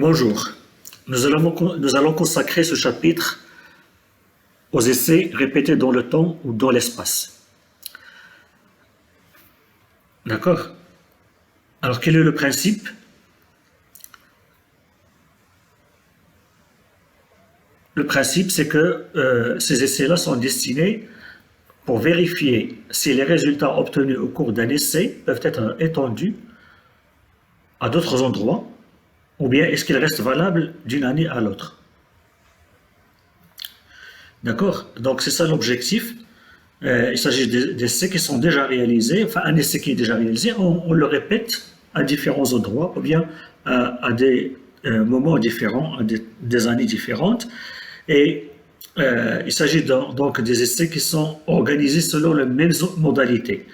Bonjour. Nous allons consacrer ce chapitre aux essais répétés dans le temps ou dans l'espace. D'accord? Alors, quel est le principe? Le principe, c'est que ces essais-là sont destinés pour vérifier si les résultats obtenus au cours d'un essai peuvent être étendus à d'autres endroits, ou bien est-ce qu'ils restent valables d'une année à l'autre. D'accord? Donc c'est ça l'objectif. Il s'agit d'essais qui sont déjà réalisés, enfin un essai qui est déjà réalisé, on le répète à différents endroits, ou bien à des moments différents, à des années différentes. Et il s'agit donc des essais qui sont organisés selon les mêmes modalités,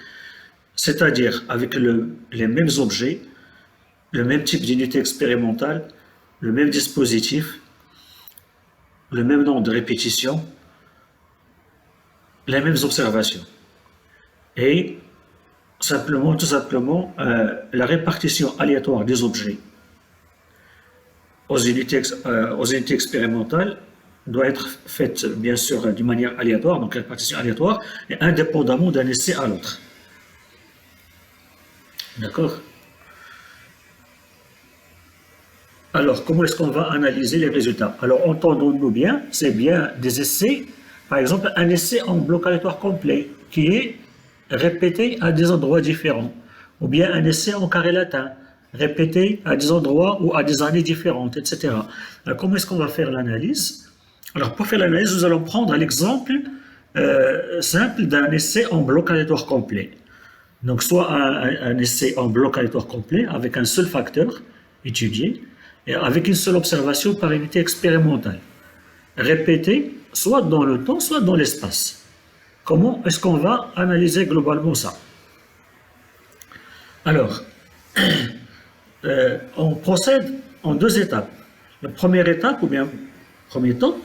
c'est-à-dire avec les mêmes objets, le même type d'unité expérimentale, le même dispositif, le même nombre de répétitions, les mêmes observations. Et tout simplement, la répartition aléatoire des objets aux unités expérimentales doit être faite, bien sûr, d'une manière aléatoire, donc la répartition aléatoire, et indépendamment d'un essai à l'autre. D'accord? Alors, comment est-ce qu'on va analyser les résultats? Alors, entendons-nous bien, c'est bien des essais, par exemple, un essai en bloc aléatoire complet, qui est répété à des endroits différents, ou bien un essai en carré latin, répété à des endroits ou à des années différentes, etc. Alors, comment est-ce qu'on va faire l'analyse? Alors, pour faire l'analyse, nous allons prendre l'exemple simple d'un essai en bloc aléatoire complet. Donc, soit un essai en bloc aléatoire complet, avec un seul facteur étudié, et avec une seule observation par unité expérimentale, répétée soit dans le temps, soit dans l'espace. Comment est-ce qu'on va analyser globalement ça? Alors, on procède en deux étapes. La première étape, ou bien premier temps,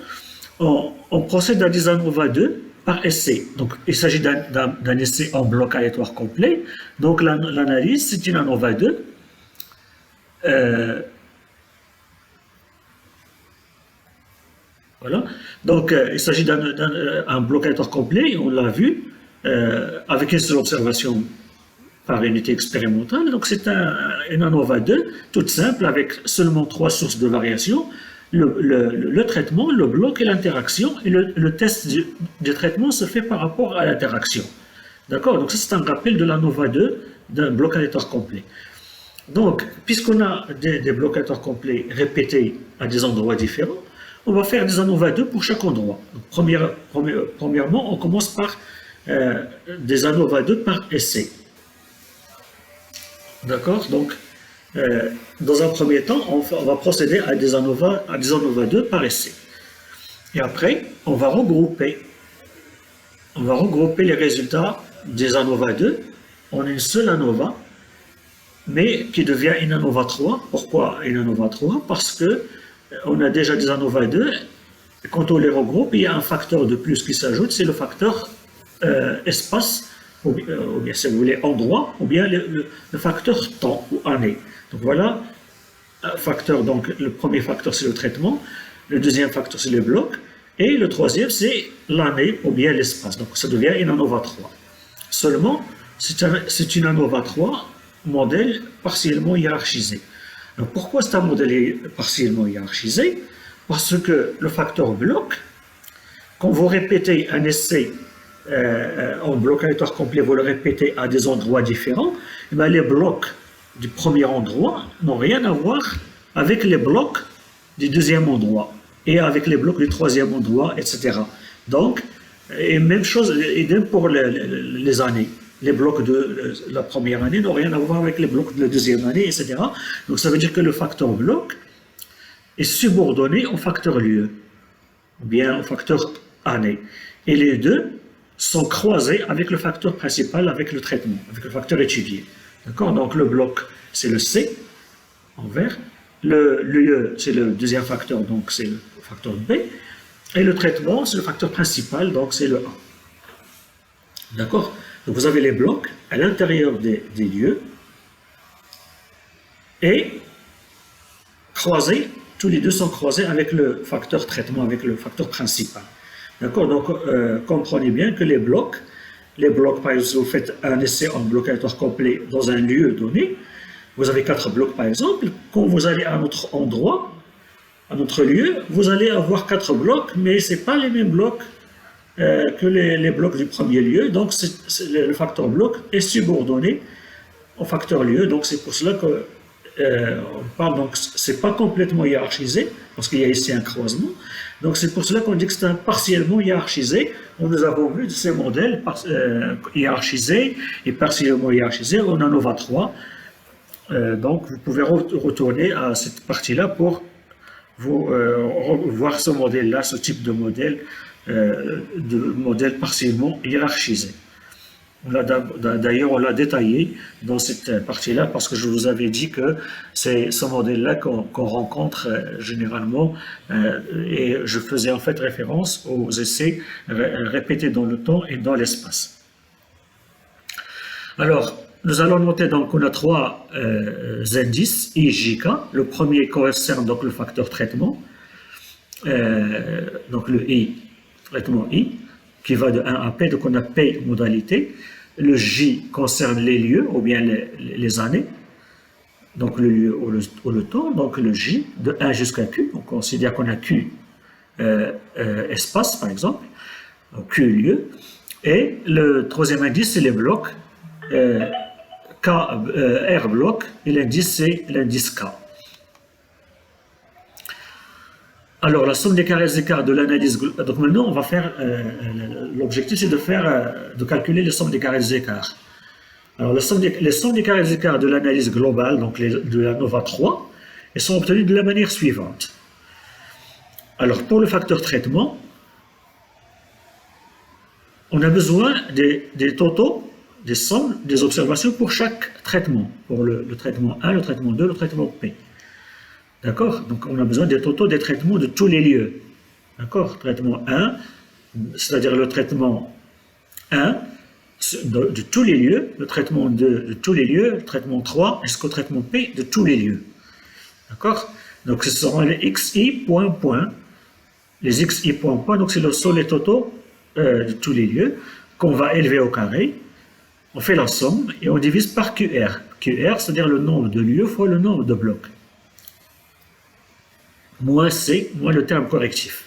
on procède à des ANOVA 2 par essai. Donc, il s'agit d'un essai en bloc aléatoire complet. Donc, l'analyse, c'est une ANOVA 2. Voilà. Donc, il s'agit d'un bloc aléatoire complet, on l'a vu, avec une seule observation par unité expérimentale. Donc, c'est une ANOVA 2, toute simple, avec seulement 3 sources de variation, le traitement, le bloc et l'interaction. Et le test du traitement se fait par rapport à l'interaction. D'accord? Donc, ça, c'est un rappel de l'ANOVA 2 d'un bloc aléatoire complet. Donc, puisqu'on a des blocs aléatoires complets répétés à des endroits différents, on va faire des ANOVA 2 pour chaque endroit. Donc, premièrement, on commence par des ANOVA 2 par essai. D'accord? Donc, dans un premier temps, on va procéder à des ANOVA 2 par essai. Et après, on va regrouper les résultats des ANOVA 2 en une seule ANOVA, mais qui devient une ANOVA 3. Pourquoi une ANOVA 3? Parce que on a déjà des ANOVA 2, et quand on les regroupe, il y a un facteur de plus qui s'ajoute, c'est le facteur espace, ou bien si vous voulez endroit, ou bien le facteur temps ou année. Donc voilà, un facteur, donc le premier facteur c'est le traitement, le deuxième facteur c'est les blocs, et le troisième c'est l'année ou bien l'espace. Donc ça devient une ANOVA 3. Seulement, c'est une ANOVA 3 modèle partiellement hiérarchisé. Alors pourquoi c'est un modèle partiellement hiérarchisé? Parce que le facteur bloc, quand vous répétez un essai en bloc aléatoire complet, vous le répétez à des endroits différents, et bien les blocs du premier endroit n'ont rien à voir avec les blocs du deuxième endroit et avec les blocs du troisième endroit, etc. Donc, et même chose, idem pour les années. Les blocs de la première année n'ont rien à voir avec les blocs de la deuxième année, etc. Donc ça veut dire que le facteur bloc est subordonné au facteur lieu, ou bien au facteur année. Et les deux sont croisés avec le facteur principal, avec le traitement, avec le facteur étudié. D'accord? Donc le bloc, c'est le C, en vert. Le lieu, c'est le deuxième facteur, donc c'est le facteur B. Et le traitement, c'est le facteur principal, donc c'est le A. D'accord? Donc vous avez les blocs à l'intérieur des lieux et croisés, tous les deux sont croisés avec le facteur traitement, avec le facteur principal. D'accord? Donc, comprenez bien que les blocs, par exemple, si vous faites un essai en bloc aléatoire complet dans un lieu donné, vous avez 4 blocs par exemple, quand vous allez à un autre endroit, à notre lieu, vous allez avoir 4 blocs, mais ce n'est pas les mêmes blocs que les blocs du premier lieu. Donc, le facteur bloc est subordonné au facteur lieu. Donc, c'est pour cela que on parle. Donc, c'est pas complètement hiérarchisé, parce qu'il y a ici un croisement. Donc, c'est pour cela qu'on dit que c'est partiellement hiérarchisé. Nous avons vu de ces modèles hiérarchisés et partiellement hiérarchisés. On en a 3. Donc, vous pouvez retourner à cette partie-là pour voir ce modèle-là, ce type de modèle partiellement hiérarchisé. D'ailleurs, on l'a détaillé dans cette partie-là parce que je vous avais dit que c'est ce modèle-là qu'on rencontre généralement et je faisais en fait référence aux essais répétés dans le temps et dans l'espace. Alors, nous allons noter donc qu'on a 3 indices, I, J, K. Le premier concerne donc le facteur traitement, donc le I, traitement I, qui va de 1 à P, donc on a P modalité. Le J concerne les lieux ou bien les années, donc le lieu ou le temps, donc le J de 1 jusqu'à Q, on considère qu'on a Q espace par exemple, donc Q lieu, et le troisième indice c'est les blocs, R bloc, et l'indice c'est l'indice K. Alors, la somme des carrés d'écart de l'analyse. Donc maintenant, on va faire. L'objectif, c'est de calculer les sommes des carrés d'écart. Alors, les sommes des carrés d'écart de l'analyse globale, donc de la NOVA 3, elles sont obtenues de la manière suivante. Alors, pour le facteur traitement, on a besoin des totaux, des sommes, des observations pour chaque traitement. Pour le traitement 1, le traitement 2, le traitement P. D'accord? Donc, on a besoin des totaux des traitements de tous les lieux. D'accord? Traitement 1, c'est-à-dire le traitement 1 de tous les lieux, le traitement 2 de tous les lieux, le traitement 3 jusqu'au traitement P de tous les lieux. D'accord? Donc, ce seront les XI point point. Les XI point point, donc c'est sont les totaux de tous les lieux qu'on va élever au carré. On fait la somme et on divise par QR. QR, c'est-à-dire le nombre de lieux fois le nombre de blocs. Moins C, moins le terme correctif.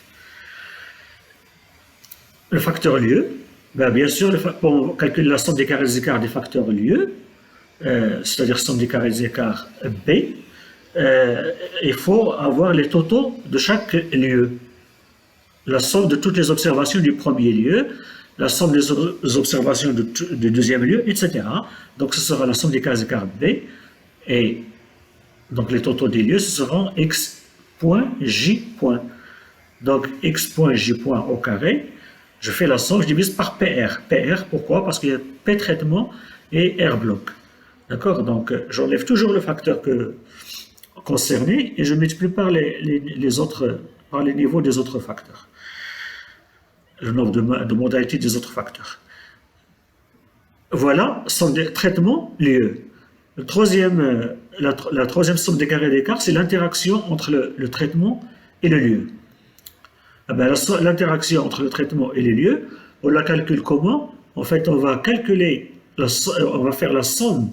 Le facteur lieu, bien sûr, pour calculer la somme des carrés d'écart des facteurs lieu, c'est-à-dire somme des carrés d'écart B, il faut avoir les totaux de chaque lieu. La somme de toutes les observations du premier lieu, la somme des observations du deuxième lieu, etc. Donc ce sera la somme des carrés d'écart B, et donc les totaux des lieux, ce seront X point J point. Donc X point J point au carré, je fais la somme, je divise par PR. PR, pourquoi? Parce qu'il y a P traitement et R bloc. D'accord? Donc j'enlève toujours le facteur concerné et je multiplie par les autres, par les niveaux des autres facteurs. Le nombre de modalités des autres facteurs. Voilà, somme des traitements lieu. La troisième somme des carrés d'écart, c'est l'interaction entre le traitement et le lieu. L'interaction entre le traitement et les lieux, on la calcule comment? En fait, on va faire la somme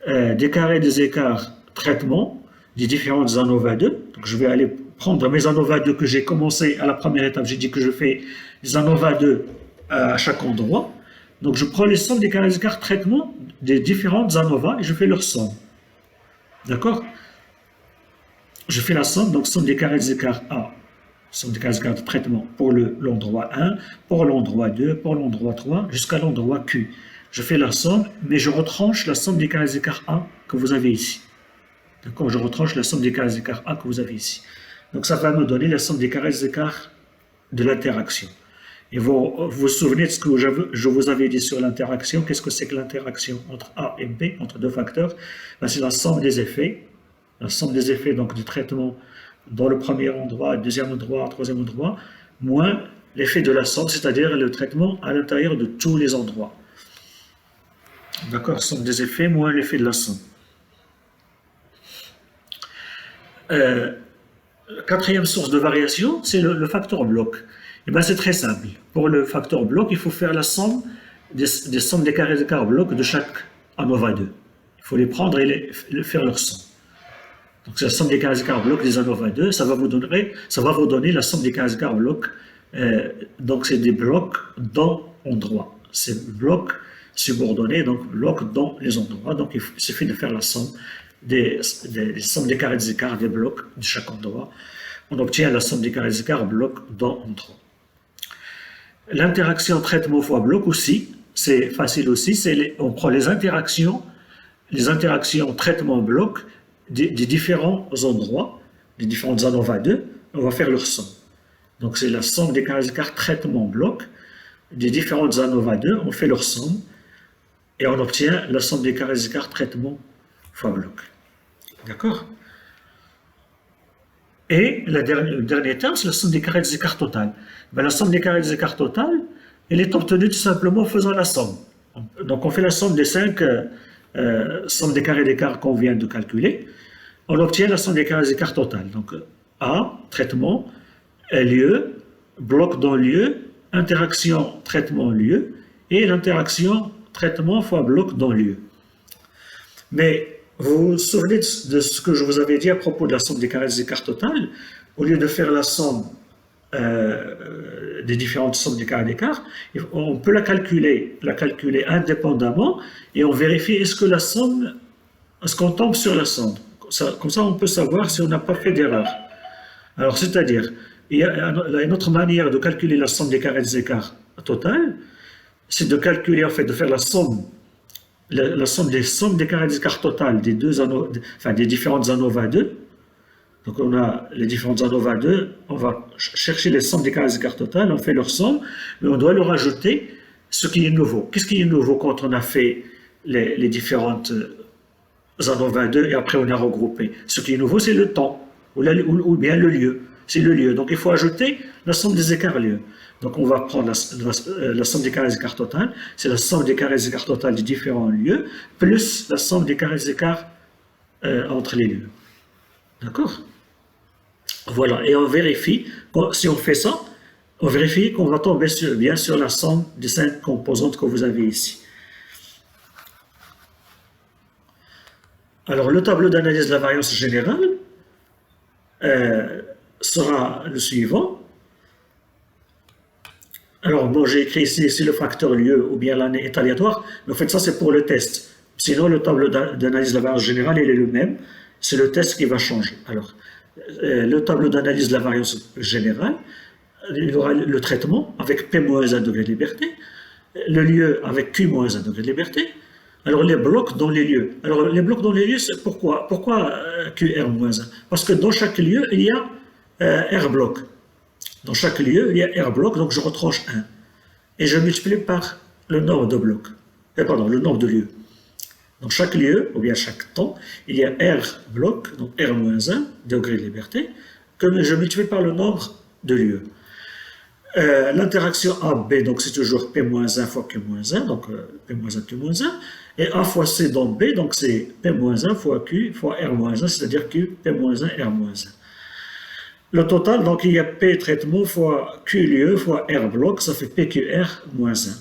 des carrés des écarts traitement des différentes ANOVA 2. Donc, je vais aller prendre mes ANOVA 2 que j'ai commencé à la première étape. J'ai dit que je fais les ANOVA 2 à chaque endroit. Donc, je prends les sommes des carrés d'écart traitement des différentes ANOVA et je fais leur somme. D'accord? Je fais la somme, donc somme des carrés d'écart A, somme des carrés d'écart de traitement pour l'endroit 1, pour l'endroit 2, pour l'endroit 3, jusqu'à l'endroit Q. Je fais la somme, mais je retranche la somme des carrés d'écart A que vous avez ici. D'accord? Je retranche la somme des carrés d'écart A que vous avez ici. Donc, ça va me donner la somme des carrés d'écart de l'interaction. Et vous vous souvenez de ce que je vous avais dit sur l'interaction. Qu'est-ce que c'est que l'interaction entre A et B, entre deux facteurs? C'est la somme des effets. La somme des effets donc, du traitement dans le premier endroit, deuxième endroit, troisième endroit, moins l'effet de la somme, c'est-à-dire le traitement à l'intérieur de tous les endroits. D'accord? Somme des effets moins l'effet de la somme. quatrième source de variation, c'est le facteur bloc. Et ben c'est très simple. Pour le facteur bloc, il faut faire la somme des sommes des carrés d'écart bloc de chaque ANOVA 2. Il faut les prendre et faire leur somme. Donc c'est la somme des carrés d'écart bloc des ANOVA 2, ça va vous donner la somme des carrés d'écart bloc. Donc c'est des blocs dans endroits. C'est blocs subordonnés, donc blocs dans les endroits. Donc il suffit de faire la somme des sommes des carrés d'écart des blocs de chaque endroit. On obtient la somme des carrés d'écart bloc dans endroit. L'interaction traitement fois bloc aussi, c'est facile aussi, on prend les interactions traitement bloc des différents endroits, des différentes ANOVA 2, on va faire leur somme. Donc c'est la somme des carrés d'écart traitement bloc des différentes ANOVA 2, on fait leur somme et on obtient la somme des carrés d'écart traitement fois bloc. D'accord? Et le dernier terme, c'est la somme des carrés des écarts total. Ben, la somme des carrés des écarts total, elle est obtenue tout simplement en faisant la somme. Donc on fait la somme des 5 sommes des carrés d'écart qu'on vient de calculer. On obtient la somme des carrés des écarts total. Donc A, traitement, lieu, bloc dans lieu, interaction traitement lieu, et l'interaction traitement fois bloc dans lieu. Mais vous vous souvenez de ce que je vous avais dit à propos de la somme des carrés des écarts total? Au lieu de faire la somme des différentes sommes des carrés d'écart, on peut la calculer indépendamment et on vérifie est-ce qu'on tombe sur la somme. Comme ça, on peut savoir si on n'a pas fait d'erreur. Alors, c'est-à-dire, il y a une autre manière de calculer la somme des carrés des écarts total, c'est de calculer, en fait, de faire la somme des sommes des carrés d'écart total des différentes ANOVA 2. Donc on a les différentes ANOVA 2, on va chercher les sommes des carrés d'écart total, on fait leur somme, mais on doit leur ajouter ce qui est nouveau. Qu'est-ce qui est nouveau quand on a fait les différentes ANOVA 2 et après on a regroupé? Ce qui est nouveau, c'est le temps, ou bien le lieu. C'est le lieu. Donc il faut ajouter la somme des écarts lieux. Donc on va prendre la somme des carrés d'écart total, c'est la somme des carrés d'écart total des différents lieux, plus la somme des carrés d'écart entre les lieux. D'accord? Voilà, et on vérifie, si on fait ça, on vérifie qu'on va tomber bien sur la somme des 5 composantes que vous avez ici. Alors le tableau d'analyse de la variance générale sera le suivant. Alors, bon, j'ai écrit ici si le facteur lieu ou bien l'année est aléatoire, mais en fait, ça, c'est pour le test. Sinon, le tableau d'analyse de la variance générale, il est le même. C'est le test qui va changer. Alors, le tableau d'analyse de la variance générale, il y aura le traitement avec P-1 degré de liberté, le lieu avec Q-1 degré de liberté. Alors, les blocs dans les lieux. Alors, les blocs dans les lieux, c'est pourquoi QR-1? Parce que dans chaque lieu, il y a R bloc. Dans chaque lieu, il y a R bloc, donc je retranche 1. Et je multiplie par le nombre de blocs. Le nombre de lieux. Dans chaque lieu, ou bien chaque temps, il y a R bloc, donc R-1, degré de liberté, que je multiplie par le nombre de lieux. L'interaction AB, donc c'est toujours P-1 fois Q-1, donc P-1, Q-1. Et A fois C dans B, donc c'est P-1 fois Q fois R-1, c'est-à-dire Q, P-1, R-1. Le total, donc il y a P traitement fois Q lieu fois R bloc, ça fait PQR-1.